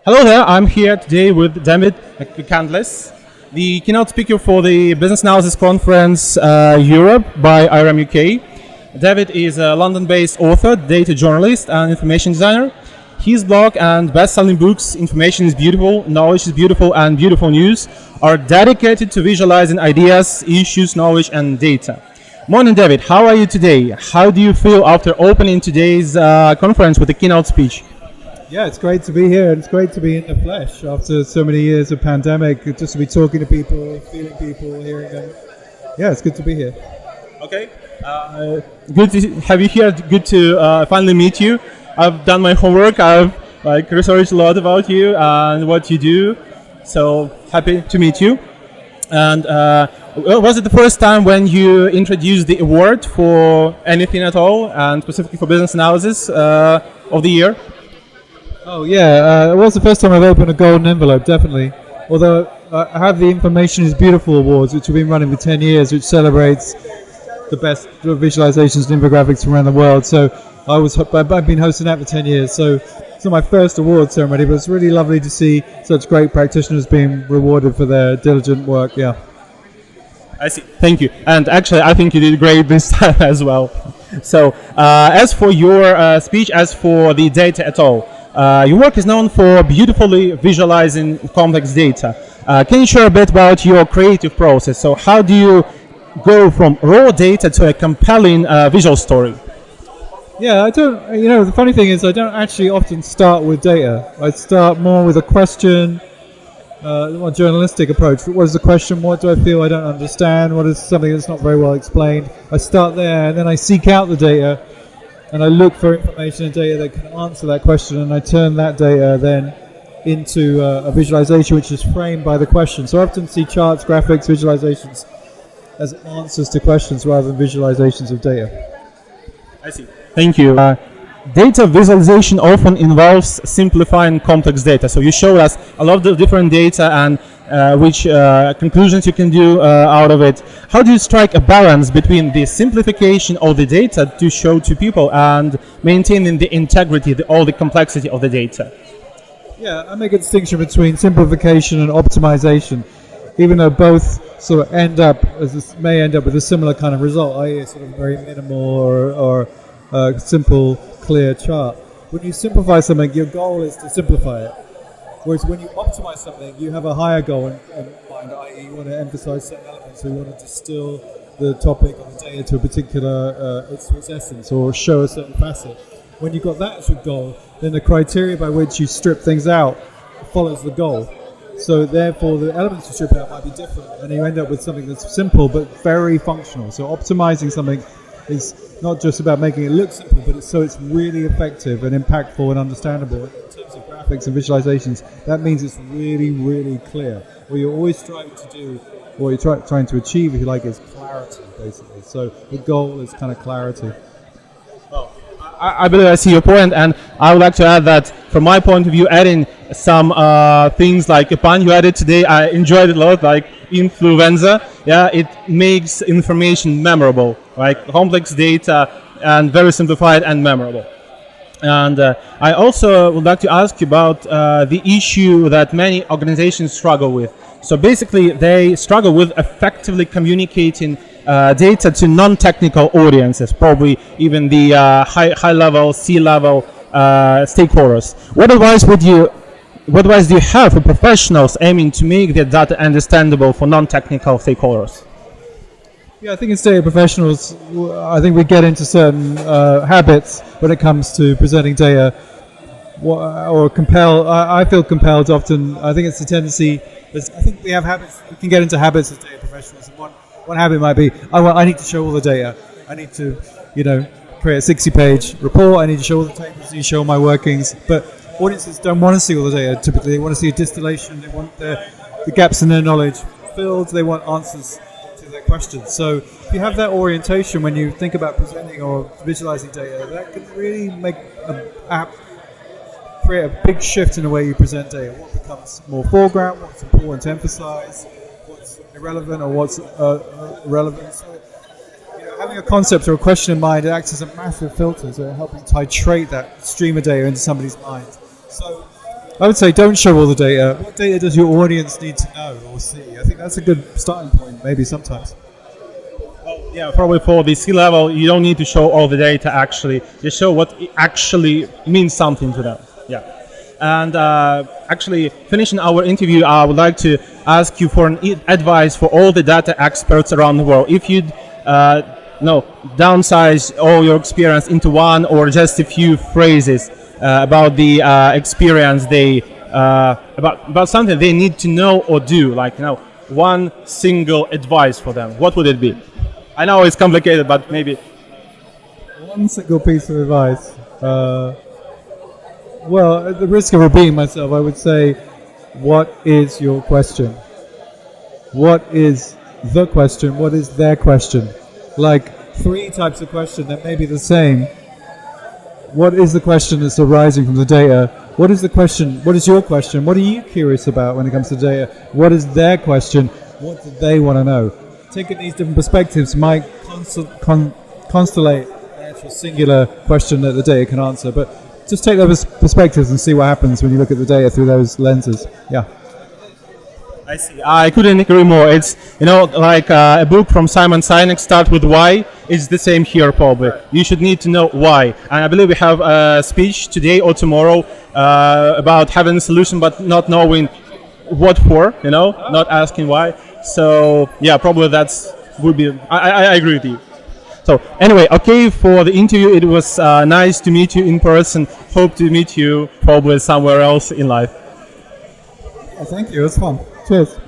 Hello there, I'm here today with David McCandless, the keynote speaker for the Business Analysis Conference Europe by IRM UK. David is a London-based author, data journalist and information designer. His blog and best-selling books, Information is Beautiful, Knowledge is Beautiful and Beautiful News, are dedicated to visualizing ideas, issues, knowledge and data. Morning David, how are you today? How do you feel after opening today's conference with a keynote speech? Yeah, it's great to be here. It's great to be in the flesh after so many years of pandemic, just to be talking to people, feeling people, hearing them. Yeah, it's good to be here. Okay. Good to have you here. Good to finally meet you. I've done my homework. I've researched a lot about you and what you do. So happy to meet you. And was it the first time when you introduced the award for anything at all, and specifically for business analysis of the year? Oh yeah, it was the first time I've opened a golden envelope, definitely. Although I have the Information is Beautiful Awards, which have been running for 10 years, which celebrates the best visualizations and infographics from around the world. So I've been hosting that for 10 years. So it's not my first award ceremony, but it's really lovely to see such great practitioners being rewarded for their diligent work. Yeah. I see. Thank you. And actually, I think you did great this time as well. So as for your speech, as for the data at all, your work is known for beautifully visualizing complex data. Can you share a bit about your creative process? So how do you go from raw data to a compelling visual story? Yeah, the funny thing is I don't actually often start with data. I start more with a question, a more journalistic approach. What is the question? What do I feel I don't understand? What is something that's not very well explained? I start there and then I seek out the data. And I look for information and data that can answer that question, and I turn that data then into a visualization which is framed by the question. So I often see charts, graphics, visualizations as answers to questions rather than visualizations of data. I see. Thank you. Data visualization often involves simplifying complex data. So you showed us a lot of different data and which conclusions you can do out of it. How do you strike a balance between the simplification of the data to show to people and maintaining the integrity, all the complexity of the data? Yeah, I make a distinction between simplification and optimization, even though both sort of may end up with a similar kind of result, i.e. sort of very minimal or simple, clear chart. When you simplify something, your goal is to simplify it. Whereas when you optimize something, you have a higher goal in mind, i.e. you want to emphasize certain elements, so you want to distill the topic or the data to a particular its essence or show a certain facet. When you've got that as your goal, then the criteria by which you strip things out follows the goal. So therefore, the elements you strip out might be different, and you end up with something that's simple but very functional. So optimizing something is not just about making it look simple, but it's really effective and impactful and understandable. In terms of graphics and visualizations, that means it's really, really clear. What you're always trying to do, or you're trying to achieve, if you like, is clarity, basically. So the goal is kind of clarity. Well, I believe I see your point, and I would like to add that from my point of view, adding some things like a pun you added today, I enjoyed it a lot, like influenza. Yeah, it makes information memorable, like complex data and very simplified and memorable. And I also would like to ask you about the issue that many organizations struggle with. So basically, they struggle with effectively communicating data to non-technical audiences, probably even the high-level, C-level stakeholders. What advice do you have for professionals aiming to make their data understandable for non-technical stakeholders? Yeah, I think as data professionals, I think we get into certain habits when it comes to presenting data, or I feel compelled often. I think it's a tendency. I think we have habits. We can get into habits as data professionals. And one habit might be, I need to show all the data. I need to, create a 60-page report. I need to show all the tables. I need to show all my workings. But audiences don't want to see all the data. Typically, they want to see a distillation. They want the gaps in their knowledge filled. They want answers to their questions. So if you have that orientation when you think about presenting or visualizing data, that can really create a big shift in the way you present data. What becomes more foreground, what's important to emphasize, what's irrelevant or what's relevant. So, having a concept or a question in mind, it acts as a massive filter to help you titrate that stream of data into somebody's mind. So I would say don't show all the data. What data does your audience need to know or see? I think that's a good starting point, maybe sometimes. Well, yeah, probably for the C-level, you don't need to show all the data actually. You show what it actually means something to them. Yeah. And actually, finishing our interview, I would like to ask you for an advice for all the data experts around the world. If you'd downsize all your experience into one or just a few phrases about the experience they about something they need to know or do, like one single advice for them, what would it be? I know it's complicated, but maybe one single piece of advice. Well, at the risk of repeating myself, I would say, what is your question? What is the question? What is their question? Like 3 types of question that may be the same. What is the question that's arising from the data? What is the question? What is your question? What are you curious about when it comes to data? What is their question? What do they want to know? Taking these different perspectives might constellate an actual singular question that the data can answer. But just take those perspectives and see what happens when you look at the data through those lenses. Yeah. I see. I couldn't agree more. It's, like a book from Simon Sinek, Start With Why. It's the same here, probably. You should need to know why. And I believe we have a speech today or tomorrow about having a solution but not knowing what for, not asking why. So, yeah, probably would be, I agree with you. So, anyway, okay, for the interview, it was nice to meet you in person. Hope to meet you probably somewhere else in life. Thank you. It was fun. Cheers.